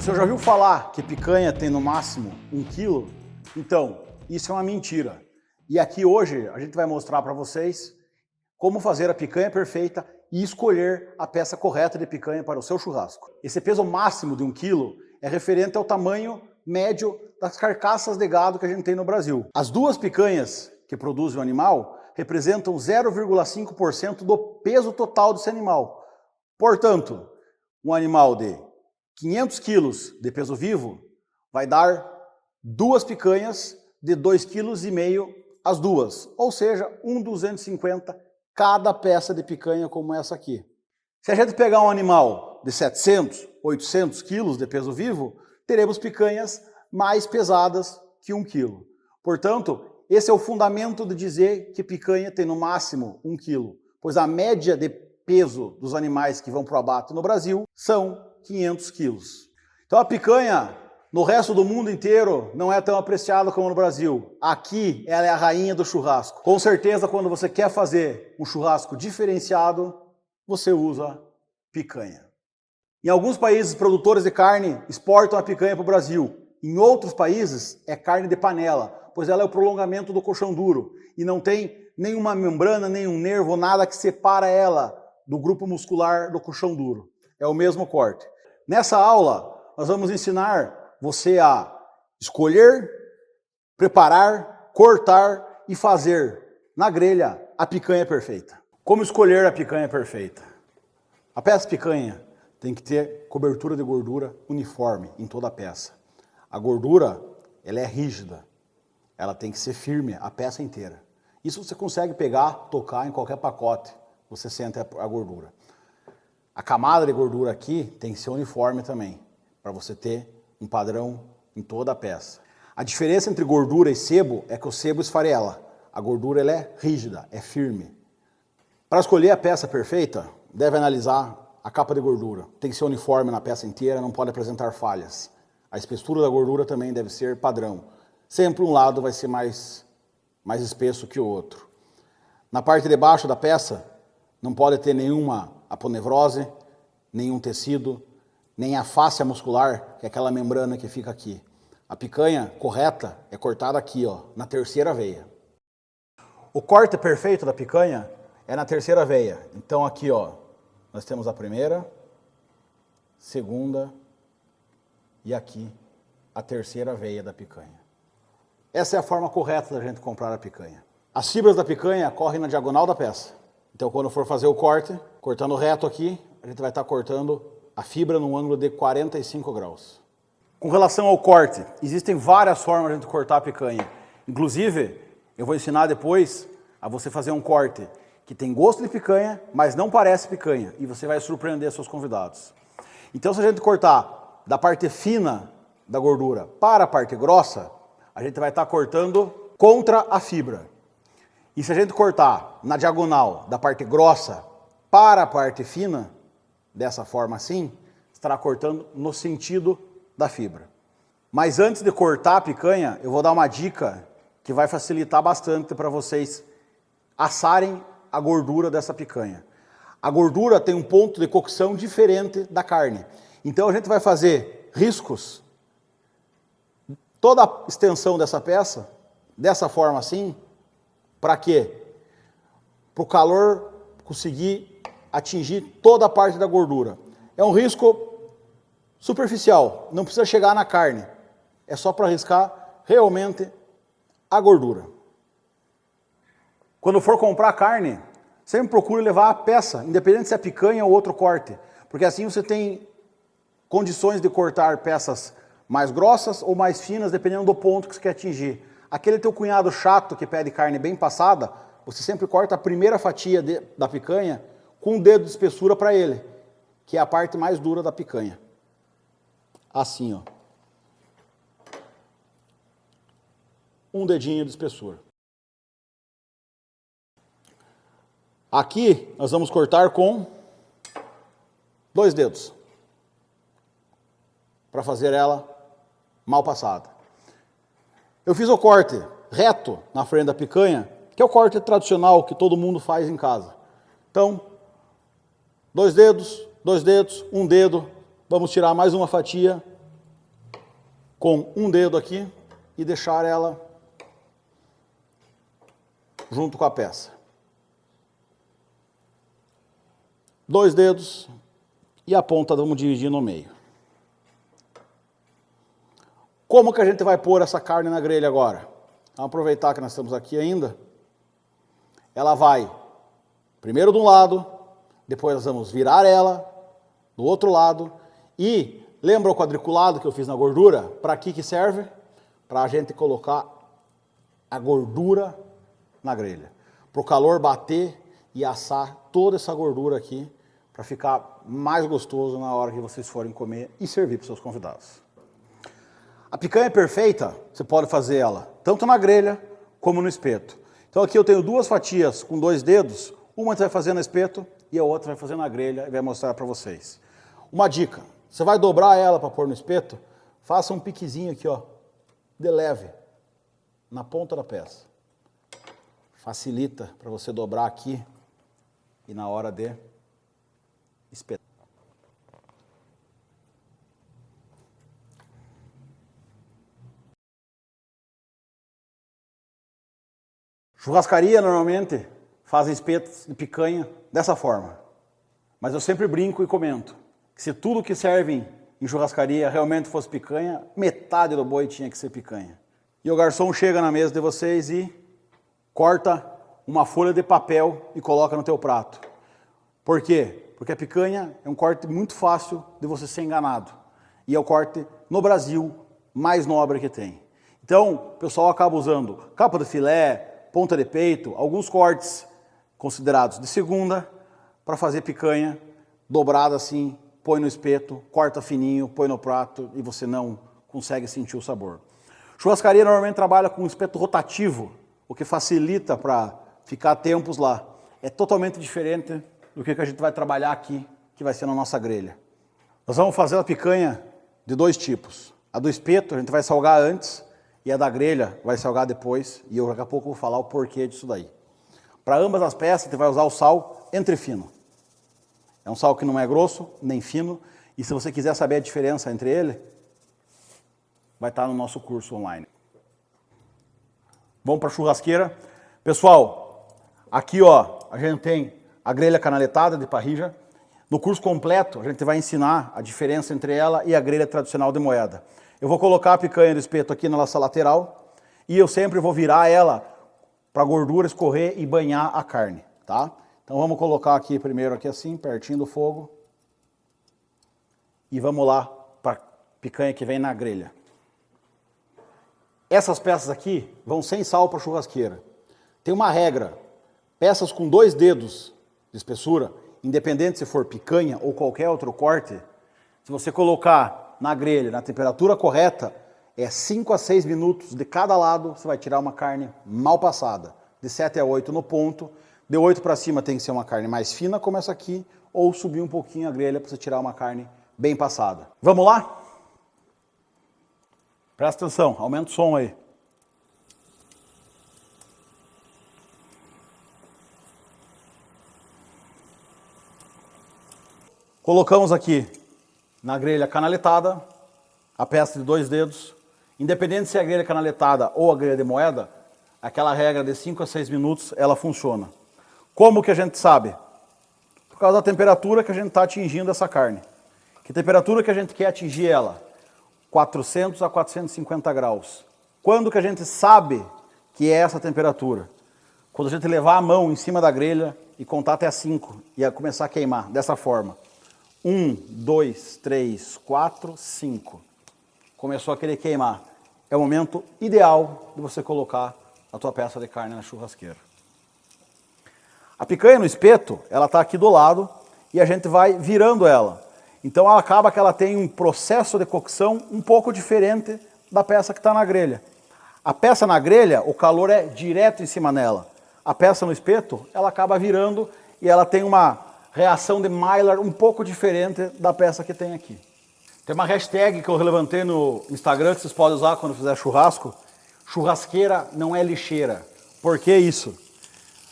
Você já ouviu falar que picanha tem no máximo 1 quilo? Então, isso é uma mentira. E aqui hoje a gente vai mostrar para vocês como fazer a picanha perfeita e escolher a peça correta de picanha para o seu churrasco. Esse peso máximo de 1 quilo é referente ao tamanho médio das carcaças de gado que a gente tem no Brasil. As duas picanhas que produzem o animal representam 0,5% do peso total desse animal. Portanto, um animal de 500 quilos de peso vivo vai dar duas picanhas de 2,5 kg as duas, ou seja, 1,250 cada peça de picanha como essa aqui. Se a gente pegar um animal de 700, 800 quilos de peso vivo, teremos picanhas mais pesadas que 1 quilo. Portanto, esse é o fundamento de dizer que picanha tem no máximo 1 quilo, pois a média de peso dos animais que vão para o abate no Brasil são 500 quilos. Então a picanha no resto do mundo inteiro não é tão apreciada como no Brasil. Aqui ela é a rainha do churrasco. Com certeza, quando você quer fazer um churrasco diferenciado, você usa picanha. Em alguns países, produtores de carne exportam a picanha para o Brasil. Em outros países, é carne de panela, pois ela é o prolongamento do colchão duro e não tem nenhuma membrana, nenhum nervo, nada que separa ela do grupo muscular do colchão duro. É o mesmo corte. Nessa aula, nós vamos ensinar você a escolher, preparar, cortar e fazer na grelha a picanha perfeita. Como escolher a picanha perfeita? A peça picanha tem que ter cobertura de gordura uniforme em toda a peça. A gordura, ela é rígida, ela tem que ser firme a peça inteira. Isso você consegue pegar, tocar em qualquer pacote, você sente a gordura. A camada de gordura aqui tem que ser uniforme também, para você ter um padrão em toda a peça. A diferença entre gordura e sebo é que o sebo esfarela. A gordura ela é rígida, é firme. Para escolher a peça perfeita, deve analisar a capa de gordura. Tem que ser uniforme na peça inteira, não pode apresentar falhas. A espessura da gordura também deve ser padrão. Sempre um lado vai ser mais espesso que o outro. Na parte de baixo da peça, não pode ter nenhuma aponevrose, nenhum tecido, nem a fáscia muscular, que é aquela membrana que fica aqui. A picanha correta é cortada aqui, ó, na terceira veia. O corte perfeito da picanha é na terceira veia. Então aqui, ó, nós temos a primeira, segunda e aqui a terceira veia da picanha. Essa é a forma correta da gente comprar a picanha. As fibras da picanha correm na diagonal da peça. Então quando for fazer o corte, cortando reto aqui, a gente vai estar cortando a fibra num ângulo de 45 graus. Com relação ao corte, existem várias formas de a gente cortar a picanha. Inclusive, eu vou ensinar depois a você fazer um corte que tem gosto de picanha, mas não parece picanha. E você vai surpreender seus convidados. Então, se a gente cortar da parte fina da gordura para a parte grossa, a gente vai estar cortando contra a fibra. E se a gente cortar na diagonal da parte grossa para a parte fina, dessa forma assim, estará cortando no sentido da fibra. Mas antes de cortar a picanha, eu vou dar uma dica que vai facilitar bastante para vocês assarem a gordura dessa picanha. A gordura tem um ponto de cocção diferente da carne. Então a gente vai fazer riscos, toda a extensão dessa peça, dessa forma assim, para quê? Para o calor conseguir atingir toda a parte da gordura. É um risco superficial, não precisa chegar na carne. É só para riscar realmente a gordura. Quando for comprar carne, sempre procure levar a peça, independente se é picanha ou outro corte, porque assim você tem condições de cortar peças mais grossas ou mais finas, dependendo do ponto que você quer atingir. Aquele teu cunhado chato que pede carne bem passada, você sempre corta a primeira fatia da picanha com um dedo de espessura para ele, que é a parte mais dura da picanha. Assim, ó. Um dedinho de espessura. Aqui nós vamos cortar com 2 dedos, para fazer ela mal passada. Eu fiz o corte reto na frente da picanha, que é o corte tradicional que todo mundo faz em casa. Então, 2 dedos, 2 dedos, 1 dedo, vamos tirar mais uma fatia com um dedo aqui e deixar ela junto com a peça. 2 dedos e a ponta vamos dividir no meio. Como que a gente vai pôr essa carne na grelha agora? Vamos aproveitar que nós estamos aqui ainda. Ela vai primeiro de um lado, depois nós vamos virar ela do outro lado e lembra o quadriculado que eu fiz na gordura? Para que serve? Para a gente colocar a gordura na grelha. Para o calor bater e assar toda essa gordura aqui para ficar mais gostoso na hora que vocês forem comer e servir para os seus convidados. A picanha perfeita, você pode fazer ela tanto na grelha como no espeto. Então aqui eu tenho 2 fatias com 2 dedos, uma você vai fazer no espeto e a outra vai fazer na grelha e vai mostrar para vocês. Uma dica, você vai dobrar ela para pôr no espeto, faça um piquezinho aqui, ó, de leve, na ponta da peça. Facilita para você dobrar aqui e na hora de espetar. Churrascaria normalmente fazem espetos de picanha dessa forma. Mas eu sempre brinco e comento que se tudo que servem em churrascaria realmente fosse picanha, metade do boi tinha que ser picanha. E o garçom chega na mesa de vocês e corta uma folha de papel e coloca no teu prato. Por quê? Porque a picanha é um corte muito fácil de você ser enganado. E é o corte, no Brasil, mais nobre que tem. Então, o pessoal acaba usando capa de filé, ponta de peito, alguns cortes considerados de segunda, para fazer picanha dobrada assim, põe no espeto, corta fininho, põe no prato e você não consegue sentir o sabor. Churrascaria normalmente trabalha com um espeto rotativo, o que facilita para ficar tempos lá. É totalmente diferente do que a gente vai trabalhar aqui, que vai ser na nossa grelha. Nós vamos fazer a picanha de 2 tipos. A do espeto a gente vai salgar antes e a da grelha vai salgar depois, e eu daqui a pouco vou falar o porquê disso daí. Para ambas as peças, você vai usar o sal entre fino. É um sal que não é grosso, nem fino, e se você quiser saber a diferença entre ele, vai estar no nosso curso online. Vamos para a churrasqueira. Pessoal, aqui ó, a gente tem a grelha canaletada de parrilla. No curso completo, a gente vai ensinar a diferença entre ela e a grelha tradicional de moeda. Eu vou colocar a picanha do espeto aqui na nossa lateral e eu sempre vou virar ela para a gordura escorrer e banhar a carne, tá? Então vamos colocar aqui primeiro aqui assim, pertinho do fogo. E vamos lá para a picanha que vem na grelha. Essas peças aqui vão sem sal para a churrasqueira. Tem uma regra, peças com 2 dedos de espessura, independente se for picanha ou qualquer outro corte, se você colocar na grelha, na temperatura correta, é 5 a 6 minutos de cada lado, você vai tirar uma carne mal passada. De 7 a 8 no ponto, de 8 para cima tem que ser uma carne mais fina, como essa aqui, ou subir um pouquinho a grelha para você tirar uma carne bem passada. Vamos lá? Presta atenção, aumenta o som aí. Colocamos aqui na grelha canaletada, a peça de 2 dedos. Independente se é a grelha canaletada ou a grelha de moeda, aquela regra de 5 a 6 minutos, ela funciona. Como que a gente sabe? Por causa da temperatura que a gente está atingindo essa carne. Que temperatura que a gente quer atingir ela? 400 a 450 graus. Quando que a gente sabe que é essa temperatura? Quando a gente levar a mão em cima da grelha e contar até 5 e começar a queimar, dessa forma. 1, 2, 3, 4, 5. Começou a querer queimar. É o momento ideal de você colocar a tua peça de carne na churrasqueira. A picanha no espeto, ela está aqui do lado e a gente vai virando ela. Então ela acaba que ela tem um processo de cocção um pouco diferente da peça que está na grelha. A peça na grelha, o calor é direto em cima nela. A peça no espeto, ela acaba virando e ela tem uma reação de Maillard um pouco diferente da peça que tem aqui. Tem uma hashtag que eu levantei no Instagram que vocês podem usar quando fizer churrasco. Churrasqueira não é lixeira. Por que isso?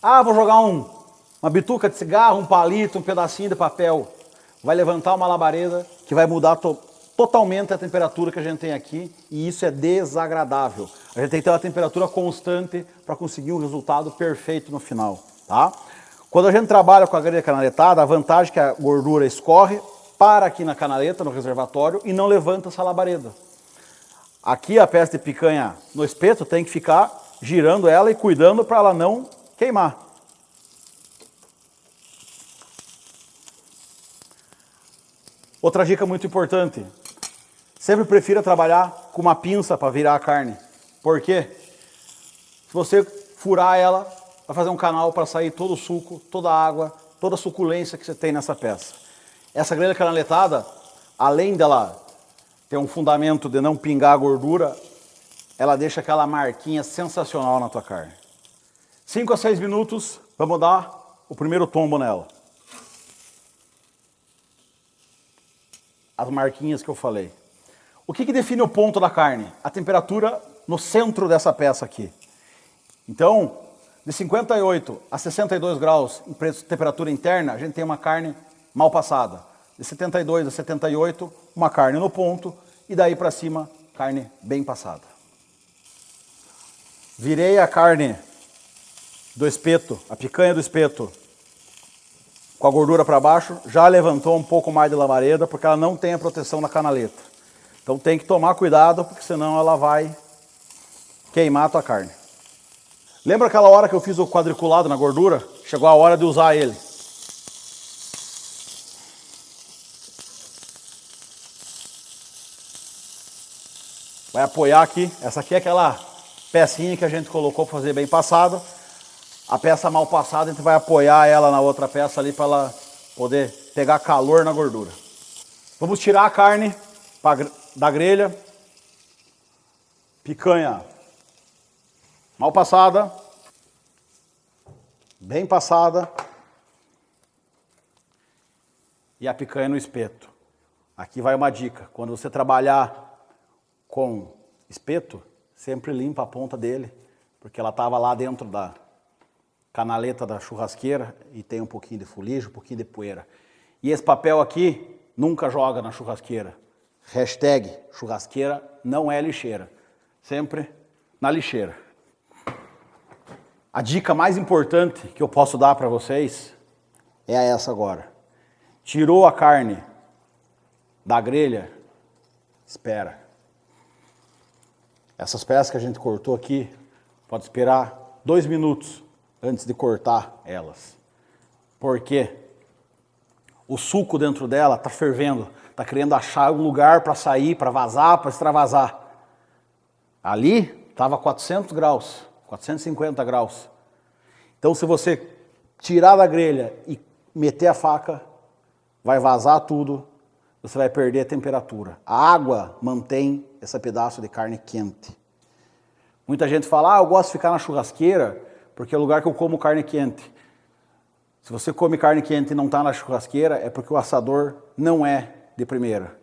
Ah, vou jogar uma bituca de cigarro, um palito, um pedacinho de papel. Vai levantar uma labareda que vai mudar totalmente a temperatura que a gente tem aqui e isso é desagradável. A gente tem que ter uma temperatura constante para conseguir um resultado perfeito no final, tá? Quando a gente trabalha com a grelha canaletada, a vantagem é que a gordura escorre, para aqui na canaleta, no reservatório, e não levanta essa labareda. Aqui a peça de picanha no espeto tem que ficar girando ela e cuidando para ela não queimar. Outra dica muito importante, sempre prefira trabalhar com uma pinça para virar a carne. Por quê? Se você furar ela, vai fazer um canal para sair todo o suco, toda a água, toda a suculência que você tem nessa peça. Essa grelha canaletada, além dela ter um fundamento de não pingar a gordura, ela deixa aquela marquinha sensacional na tua carne. 5 a 6 minutos, vamos dar o primeiro tombo nela. As marquinhas que eu falei. O que define o ponto da carne? A temperatura no centro dessa peça aqui. Então, de 58 a 62 graus em temperatura interna, a gente tem uma carne mal passada. De 72 a 78, uma carne no ponto, e daí para cima, carne bem passada. Virei a carne do espeto, a picanha do espeto, com a gordura para baixo, já levantou um pouco mais de labareda, porque ela não tem a proteção da canaleta. Então tem que tomar cuidado, porque senão ela vai queimar a tua carne. Lembra aquela hora que eu fiz o quadriculado na gordura? Chegou a hora de usar ele. Vai apoiar aqui. Essa aqui é aquela pecinha que a gente colocou para fazer bem passada. A peça mal passada, a gente vai apoiar ela na outra peça ali para ela poder pegar calor na gordura. Vamos tirar a carne da grelha. Picanha mal passada. Bem passada. E a picanha no espeto. Aqui vai uma dica. Quando você trabalhar com espeto, sempre limpa a ponta dele, porque ela estava lá dentro da canaleta da churrasqueira e tem um pouquinho de fuligem, um pouquinho de poeira. E esse papel aqui, nunca joga na churrasqueira. Hashtag churrasqueira não é lixeira. Sempre na lixeira. A dica mais importante que eu posso dar para vocês é essa agora. Tirou a carne da grelha, espera. Essas peças que a gente cortou aqui, pode esperar 2 minutos antes de cortar elas. Porque o suco dentro dela está fervendo, está querendo achar um lugar para sair, para vazar, para extravasar. Ali estava 400 graus, 450 graus. Então se você tirar da grelha e meter a faca, vai vazar tudo, você vai perder a temperatura. A água mantém esse pedaço de carne quente. Muita gente fala, eu gosto de ficar na churrasqueira, porque é o lugar que eu como carne quente. Se você come carne quente e não está na churrasqueira, é porque o assador não é de primeira.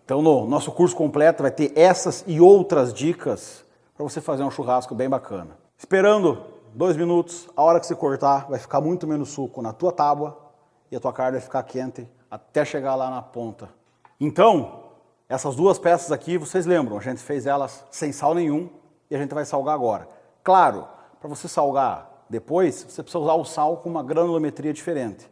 Então no nosso curso completo vai ter essas e outras dicas para você fazer um churrasco bem bacana. Esperando 2 minutos, a hora que você cortar, vai ficar muito menos suco na tua tábua e a tua carne vai ficar quente até chegar lá na ponta. Então, essas 2 peças aqui, vocês lembram, a gente fez elas sem sal nenhum e a gente vai salgar agora. Claro, para você salgar depois, você precisa usar o sal com uma granulometria diferente.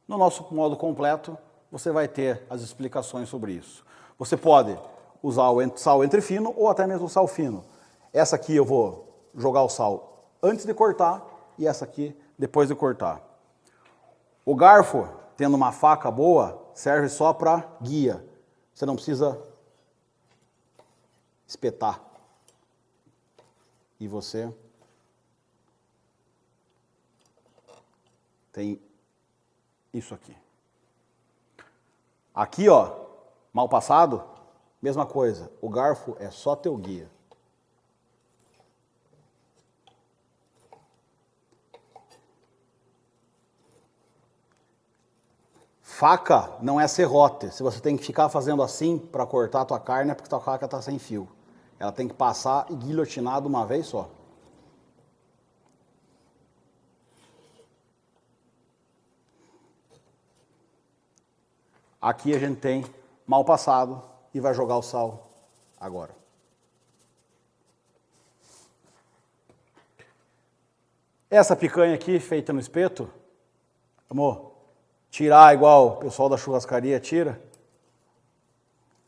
No nosso modo completo, você vai ter as explicações sobre isso. Você pode usar o sal entre fino ou até mesmo o sal fino. Essa aqui eu vou jogar o sal antes de cortar e essa aqui depois de cortar. O garfo, tendo uma faca boa, serve só para guia. Você não precisa espetar. E você tem isso aqui. Aqui, ó, mal passado, mesma coisa. O garfo é só teu guia. Faca não é serrote. Se você tem que ficar fazendo assim para cortar a tua carne, é porque tua faca está sem fio. Ela tem que passar e guilhotinar de uma vez só. Aqui a gente tem mal passado e vai jogar o sal agora. Essa picanha aqui, feita no espeto, vamos tirar igual o pessoal da churrascaria tira.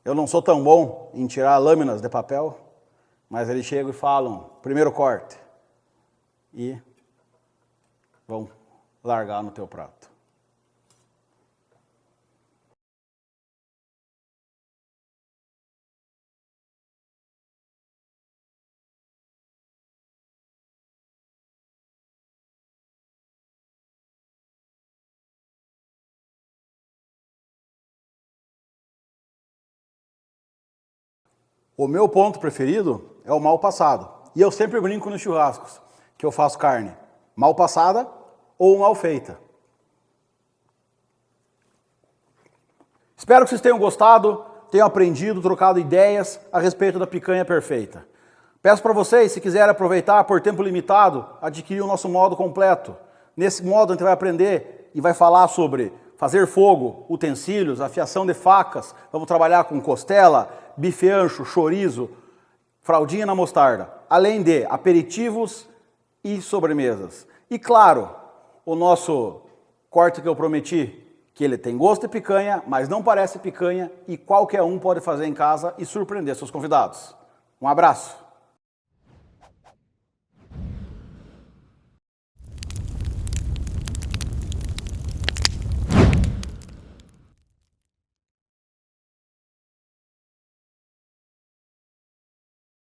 Eu não sou tão bom em tirar lâminas de papel, mas eles chegam e falam, primeiro corte, e vão largar no teu prato. O meu ponto preferido é o mal passado. E eu sempre brinco nos churrascos que eu faço carne mal passada ou mal feita. Espero que vocês tenham gostado, tenham aprendido, trocado ideias a respeito da picanha perfeita. Peço para vocês, se quiserem aproveitar por tempo limitado, adquirir o nosso modo completo. Nesse modo a gente vai aprender e vai falar sobre fazer fogo, utensílios, afiação de facas, vamos trabalhar com costela, bife ancho, chorizo, fraldinha na mostarda, além de aperitivos e sobremesas. E claro, o nosso corte que eu prometi, que ele tem gosto de picanha, mas não parece picanha e qualquer um pode fazer em casa e surpreender seus convidados. Um abraço!